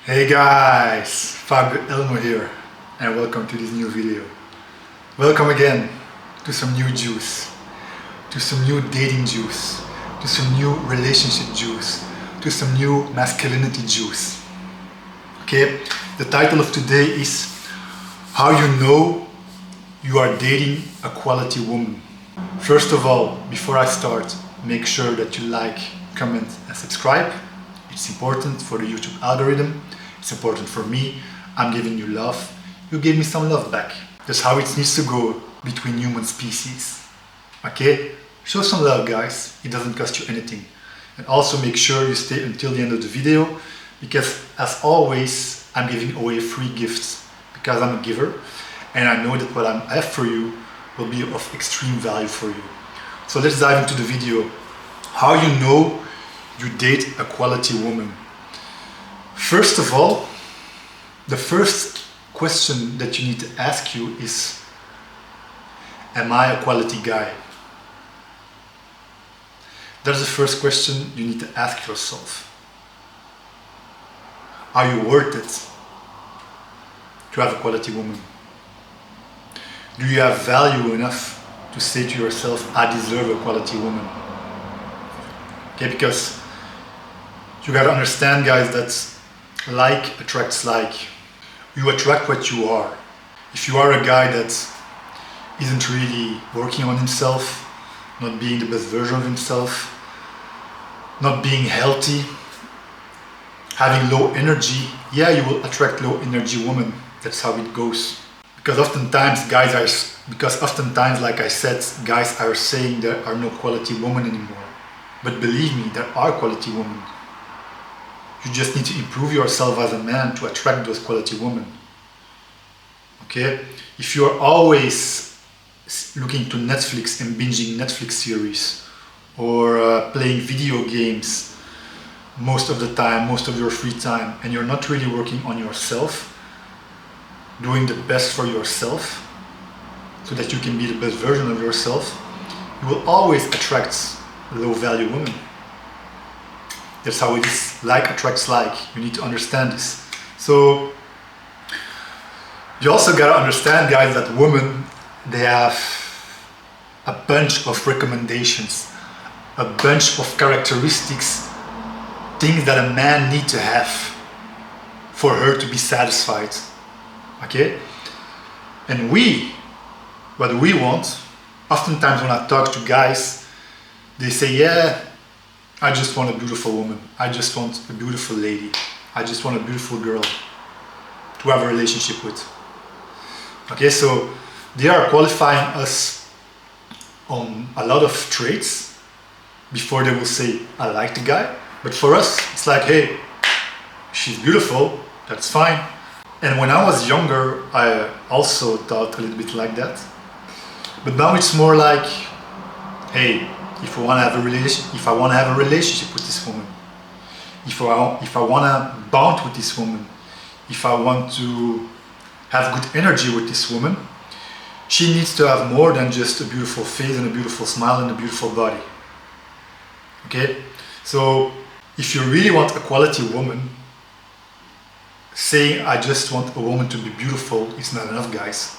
Hey guys, Fabio Elmo here and welcome to this new video. Welcome again to some new juice, to some new dating juice, to some new relationship juice, to some new masculinity juice. Okay, the title of today is how you know you are dating a quality woman. First of all, before I start, make sure that you like, comment and subscribe. It's important for the YouTube algorithm. It's important for me. I'm giving you love. You give me some love back. That's how it needs to go between human species. Okay? Show some love, guys. It doesn't cost you anything. And also make sure you stay until the end of the video, because as always, I'm giving away free gifts because I'm a giver and I know that what I have for you will be of extreme value for you. So let's dive into the video. How you know you date a quality woman. First of all, the first question that you need to ask you is, am I a quality guy? That's the first question you need to ask yourself. Are you worth it to have a quality woman? Do you have value enough to say to yourself, I deserve a quality woman? Okay, because you gotta understand, guys, that like attracts like. You attract what you are. If you are a guy that isn't really working on himself, not being the best version of himself, not being healthy, having low energy, yeah, you will attract low energy women. That's how it goes. Because oftentimes, like I said, guys are saying there are no quality women anymore. But believe me, there are quality women. You just need to improve yourself as a man to attract those quality women. Okay? If you are always looking to Netflix and binging Netflix series or playing video games most of the time, most of your free time, and you're not really working on yourself, doing the best for yourself so that you can be the best version of yourself, you will always attract low value women. That's how it is. Like attracts like. You need to understand this. So you also gotta understand, guys, that women, they have a bunch of recommendations, a bunch of characteristics, things that a man needs to have for her to be satisfied. Okay? And what we want, oftentimes when I talk to guys, they say, yeah, I just want a beautiful woman. I just want a beautiful lady. I just want a beautiful girl to have a relationship with. Okay, so they are qualifying us on a lot of traits before they will say, I like the guy. But for us, it's like, hey, she's beautiful, that's fine. And when I was younger, I also thought a little bit like that. But now it's more like, hey, if I want to have a relationship with this woman, if I want to bond with this woman, if I want to have good energy with this woman, she needs to have more than just a beautiful face and a beautiful smile and a beautiful body. Okay? So if you really want a quality woman, saying I just want a woman to be beautiful is not enough, guys.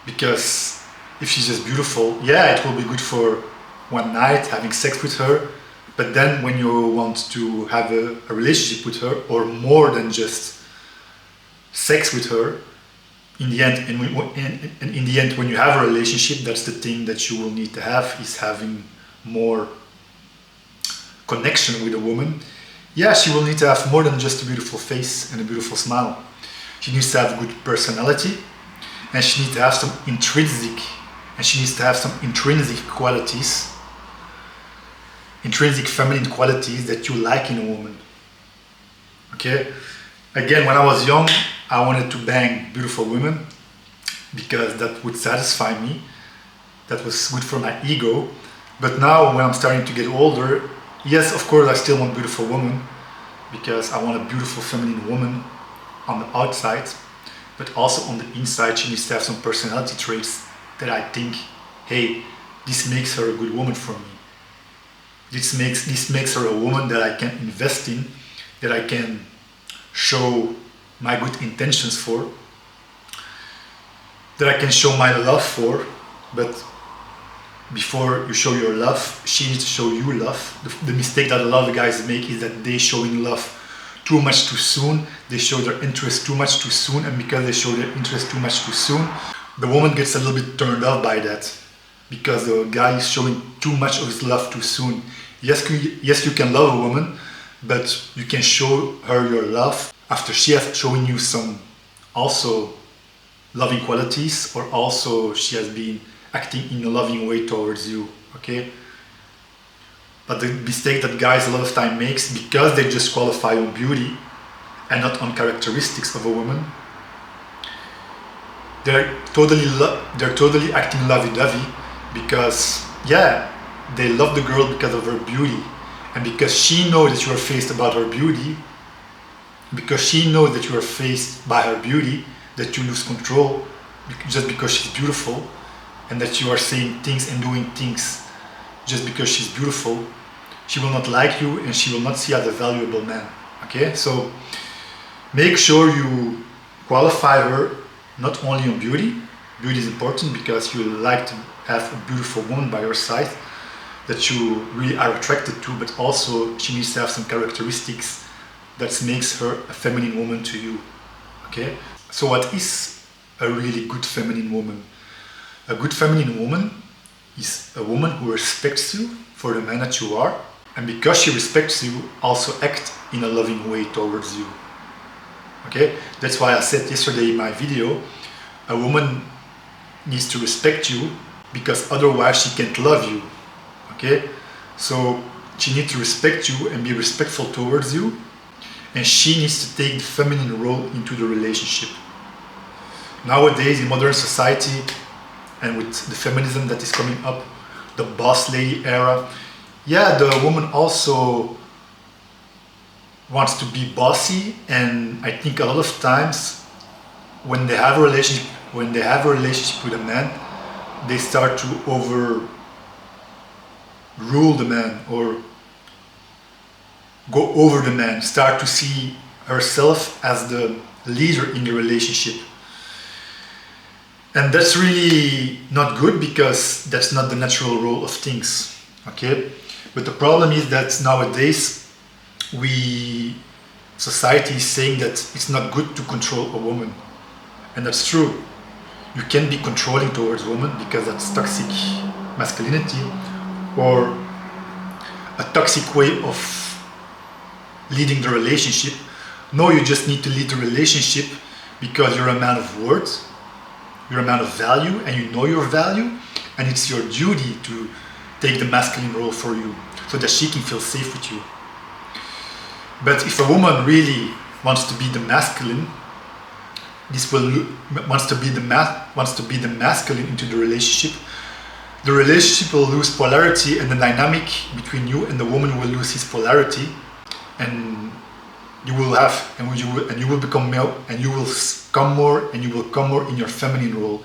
Because if she's just beautiful, yeah, it will be good for one night, having sex with her. But then when you want to have a relationship with her, or more than just sex with her, in the end, and in the end, when you have a relationship, that's the thing that you will need to have, is having more connection with a woman. Yeah, she will need to have more than just a beautiful face and a beautiful smile. She needs to have good personality, and she needs to have some intrinsic qualities, intrinsic feminine qualities that you like in a woman. Okay? Again, when I was young, I wanted to bang beautiful women because that would satisfy me. That was good for my ego. But now when I'm starting to get older, yes, of course, I still want beautiful women because I want a beautiful feminine woman on the outside, but also on the inside, she needs to have some personality traits that I think, hey, this makes her a good woman for me. This makes her a woman that I can invest in, that I can show my good intentions for, that I can show my love for. But before you show your love, she needs to show you love. The mistake that a lot of guys make is that they showing love too much too soon. They show their interest too much too soon, and because they show their interest too much too soon, the woman gets a little bit turned off by that, because the guy is showing too much of his love too soon. Yes, you can love a woman, but you can show her your love after she has shown you some also loving qualities, or also she has been acting in a loving way towards you, okay? But the mistake that guys a lot of time makes, because they just qualify on beauty and not on characteristics of a woman, they're totally acting lovey-dovey, because yeah, they love the girl because of her beauty, and because she knows that you are faced about her beauty, because she knows that you are faced by her beauty, that you lose control just because she's beautiful, and that you are saying things and doing things just because she's beautiful. She will not like you, and she will not see you as a valuable man. Okay, so make sure you qualify her not only on beauty. Beauty is important because you like to have a beautiful woman by your side that you really are attracted to, but also she needs to have some characteristics that makes her a feminine woman to you. Okay, so what is a really good feminine woman? A good feminine woman is a woman who respects you for the man that you are, and because she respects you, also act in a loving way towards you. Okay, that's why I said yesterday in my video, a woman needs to respect you, because otherwise she can't love you. Okay, so she needs to respect you and be respectful towards you, and she needs to take the feminine role into the relationship. Nowadays in modern society, and with the feminism that is coming up, the boss lady era, yeah, the woman also wants to be bossy, and I think a lot of times when they have a relationship with a man, they start to overrule the man or go over the man, start to see herself as the leader in the relationship. And that's really not good, because that's not the natural role of things, okay? But the problem is that nowadays society is saying that it's not good to control a woman. And that's true. You can be controlling towards women because that's toxic masculinity, or a toxic way of leading the relationship. No, you just need to lead the relationship because you're a man of words, you're a man of value, and you know your value, and it's your duty to take the masculine role for you so that she can feel safe with you. But if a woman really wants to be the masculine, wants to be the masculine into the relationship will lose polarity, and the dynamic between you and the woman will lose his polarity, and you will become male, and you will come more in your feminine role.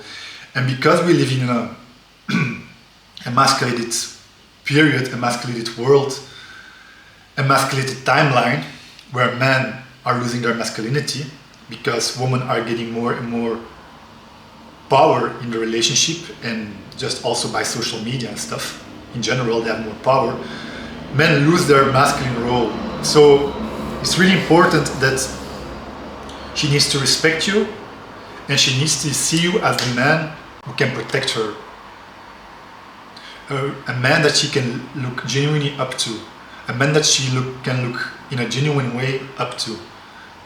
And because we live in a emasculated period, emasculated world, emasculated timeline, where men are losing their masculinity because women are getting more and more power in the relationship, and just also by social media and stuff in general, they have more power, men lose their masculine role. So it's really important that she needs to respect you, and she needs to see you as the man who can protect her, a man that she can look genuinely up to, a man that she can look in a genuine way up to.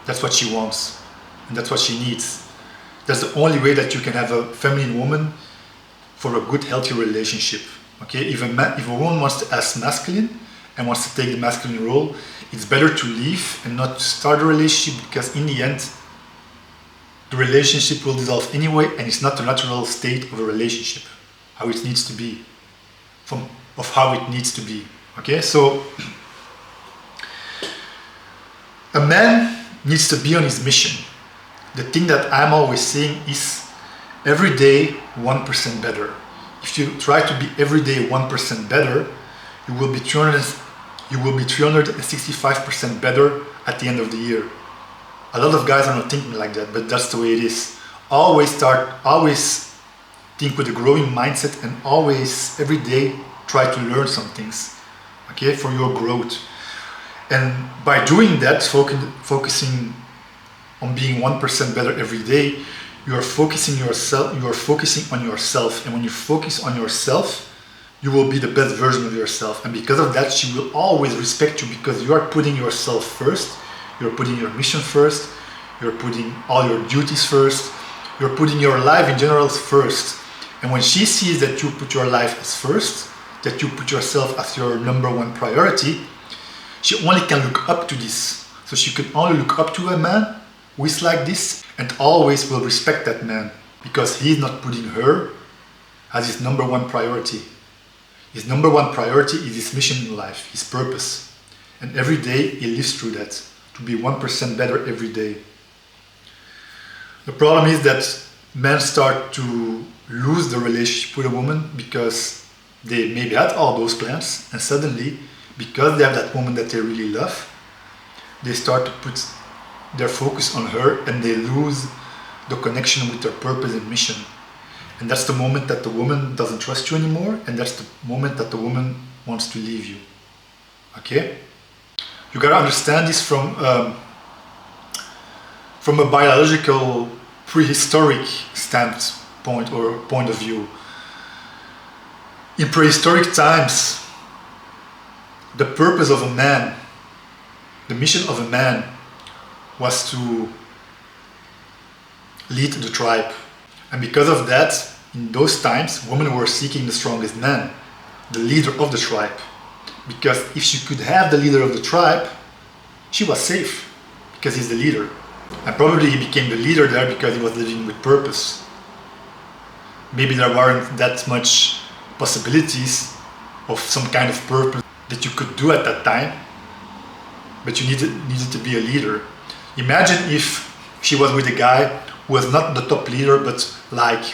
That's what she wants, and that's what she needs. That's the only way that you can have a feminine woman for a good, healthy relationship. Okay, if a woman wants to act masculine and wants to take the masculine role, it's better to leave and not to start a relationship, because in the end, the relationship will dissolve anyway, and it's not the natural state of a relationship, how it needs to be, how it needs to be. Okay, so a man needs to be on his mission. The thing that I'm always saying is every day 1% better. If you try to be every day 1% better, you will be 365% better at the end of the year. A lot of guys are not thinking like that, but that's the way it is. Always think with a growing mindset, and always, every day, try to learn some things, okay, for your growth. And by doing that, focusing on being 1% better every day, you are focusing on yourself. And when you focus on yourself, you will be the best version of yourself. And because of that, she will always respect you, because you are putting yourself first, you're putting your mission first, you're putting all your duties first, you're putting your life in general first. And when she sees that you put your life as first, that you put yourself as your number one priority, she only can look up to this. So she can only look up to a man who is like this, and always will respect that man, because he is not putting her as his number one priority. His number one priority is his mission in life, his purpose. And every day he lives through that, to be 1% better every day. The problem is that men start to lose the relationship with a woman because they maybe had all those plans, and suddenly, because they have that woman that they really love, they start to put their focus on her, and they lose the connection with their purpose and mission. And that's the moment that the woman doesn't trust you anymore, and that's the moment that the woman wants to leave you. Okay? You gotta understand this from a biological, prehistoric standpoint or point of view. In prehistoric times, the purpose of a man, the mission of a man, was to lead the tribe. And because of that, in those times, women were seeking the strongest man, the leader of the tribe. Because if she could have the leader of the tribe, she was safe, because he's the leader. And probably he became the leader there because he was living with purpose. Maybe there weren't that much possibilities of some kind of purpose that you could do at that time, but you needed to be a leader. Imagine if she was with a guy who was not the top leader, but like,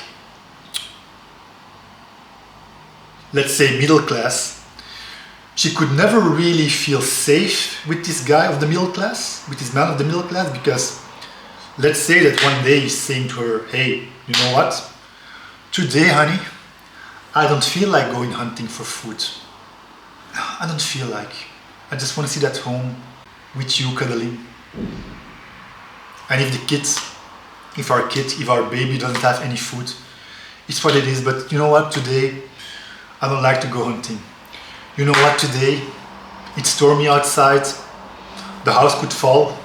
let's say, middle class. She could never really feel safe with this guy of the middle class, with this man of the middle class, because let's say that one day he's saying to her, hey, you know what? Today, honey, I don't feel like going hunting for food. I don't feel like. I just want to sit at home with you cuddling. And if our baby doesn't have any food, it's what it is. But you know what, today, I don't like to go hunting. You know what, today, it's stormy outside, the house could fall,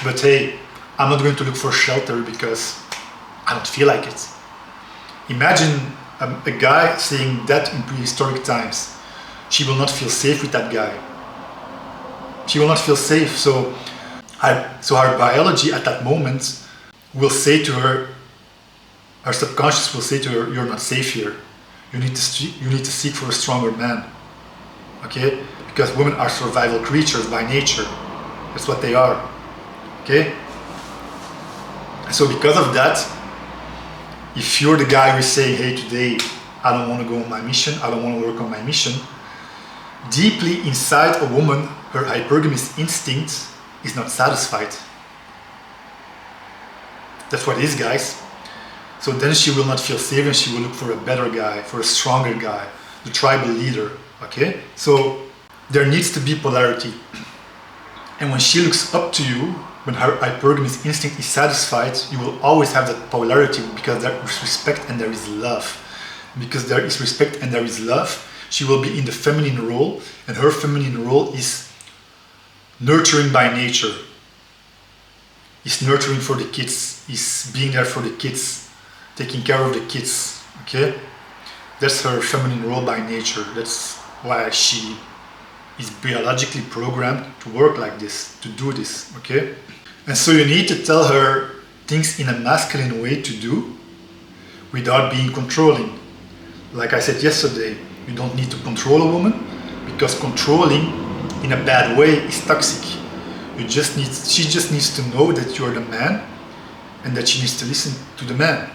but hey, I'm not going to look for shelter because I don't feel like it. Imagine a guy saying that in prehistoric times. She will not feel safe with that guy. She will not feel safe. So her biology at that moment will say to her, her subconscious will say to her, you're not safe here. You need to seek for a stronger man. Okay? Because women are survival creatures by nature. That's what they are. Okay? So because of that, if you're the guy who's saying, hey, today I don't want to go on my mission, I don't want to work on my mission, deeply inside a woman, her hypergamous instinct is not satisfied. That's what it is, guys. So then she will not feel safe, and she will look for a better guy, for a stronger guy, the tribal leader. Okay? So there needs to be polarity. And when she looks up to you, when her hypergamous instinct is satisfied, you will always have that polarity, because there is respect and there is love. Because there is respect and there is love, she will be in the feminine role, and her feminine role is nurturing by nature. Is nurturing for the kids, is being there for the kids, taking care of the kids, okay? That's her feminine role by nature. That's why she is biologically programmed to work like this, to do this, okay? And so you need to tell her things in a masculine way to do without being controlling. Like I said yesterday, you don't need to control a woman, because controlling in a bad way is toxic. She just needs to know that you're the man, and that she needs to listen to the man,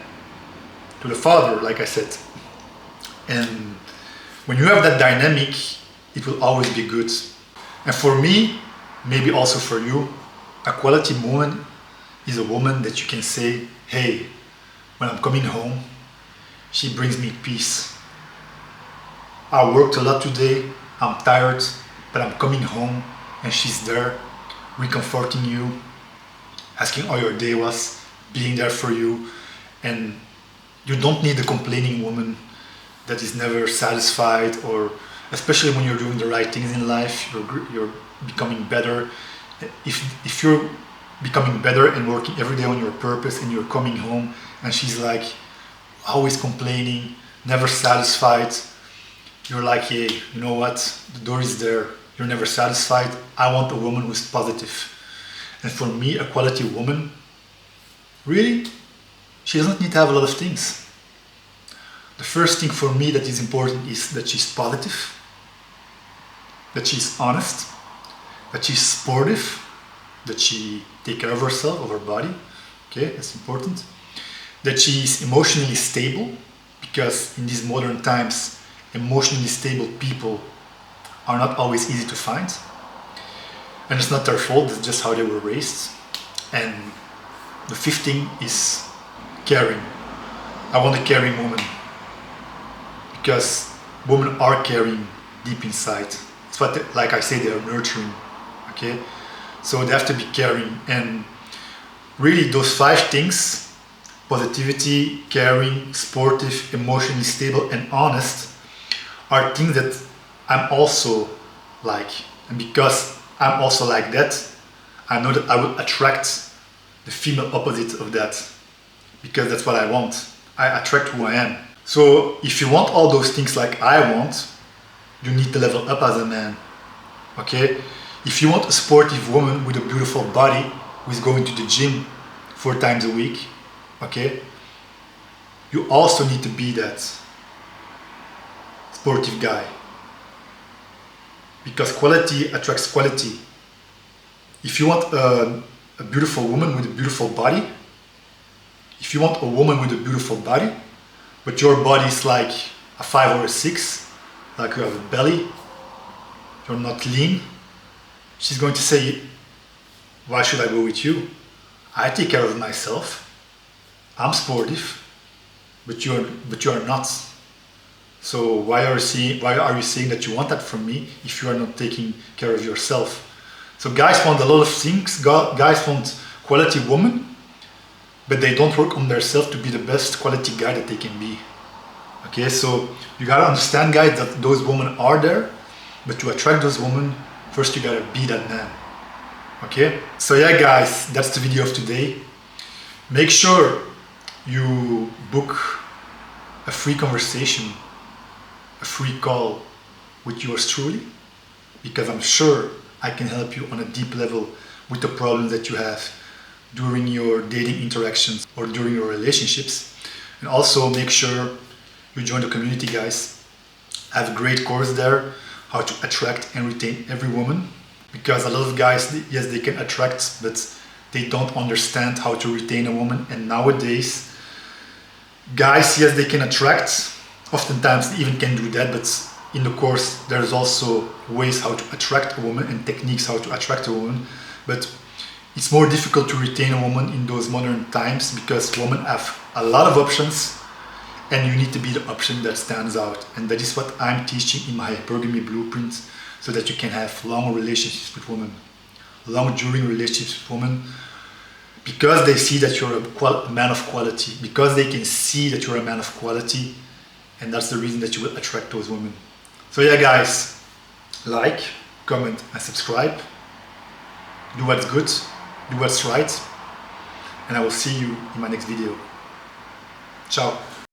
to the father, like I said. And when you have that dynamic, it will always be good. And for me, maybe also for you, a quality woman is a woman that you can say, hey, when I'm coming home, she brings me peace. I worked a lot today, I'm tired, but I'm coming home and she's there, recomforting you, asking how your day was, being there for you. And you don't need a complaining woman that is never satisfied, or especially when you're doing the right things in life, you're becoming better. If you're becoming better and working every day on your purpose and you're coming home and she's like always complaining, never satisfied, you're like, hey, you know what, the door is there, you're never satisfied. I want a woman who's positive. And for me, a quality woman, really, she doesn't need to have a lot of things. The first thing for me that is important is that she's positive, that she's honest, that she's sportive, that she takes care of herself, of her body. Okay, that's important. That she is emotionally stable, because in these modern times, emotionally stable people are not always easy to find. And it's not their fault, it's just how they were raised. And the fifth thing is caring. I want a caring woman, because women are caring deep inside. It's what, like I say, they are nurturing. Okay, so they have to be caring. And really, those 5 things: positivity, caring, sportive, emotionally stable, and honest, are things that I'm also like. And because I'm also like that, I know that I will attract the female opposite of that, because that's what I want. I attract who I am. So if you want all those things like I want, you need to level up as a man. Okay? If you want a sportive woman with a beautiful body who is going to the gym 4 times a week, okay, you also need to be that sportive guy, because quality attracts quality. If you want a beautiful woman with a beautiful body, if you want a woman with a beautiful body, but your body is like a 5 or a 6, like you have a belly, you're not lean, she's going to say, why should I go with you? I take care of myself. I'm sportive, but you are not. So why are you saying that you want that from me if you are not taking care of yourself? So guys want a lot of things. Guys want quality woman, but they don't work on themselves to be the best quality guy that they can be. Okay, so you gotta understand, guys, that those women are there, but to attract those women, first you gotta be that man. Okay, so yeah, guys, that's the video of today. Make sure you book a free conversation, a free call with yours truly, because I'm sure I can help you on a deep level with the problems that you have during your dating interactions or during your relationships. And also make sure you join the community, guys. I have a great course there, how to attract and retain every woman, because a lot of guys, yes, they can attract, but they don't understand how to retain a woman. And nowadays, guys, yes, they can attract, oftentimes they even can do that, but in the course there's also ways how to attract a woman and techniques how to attract a woman. But it's more difficult to retain a woman in those modern times, because women have a lot of options and you need to be the option that stands out. And that is what I'm teaching in my hypergamy blueprint, so that you can have long relationships with women, long during relationships with women, because they see that you're a man of quality, because they can see that you're a man of quality, and that's the reason that you will attract those women. So yeah, guys, like, comment and subscribe. Do what's good, do what's right, and I will see you in my next video. Ciao.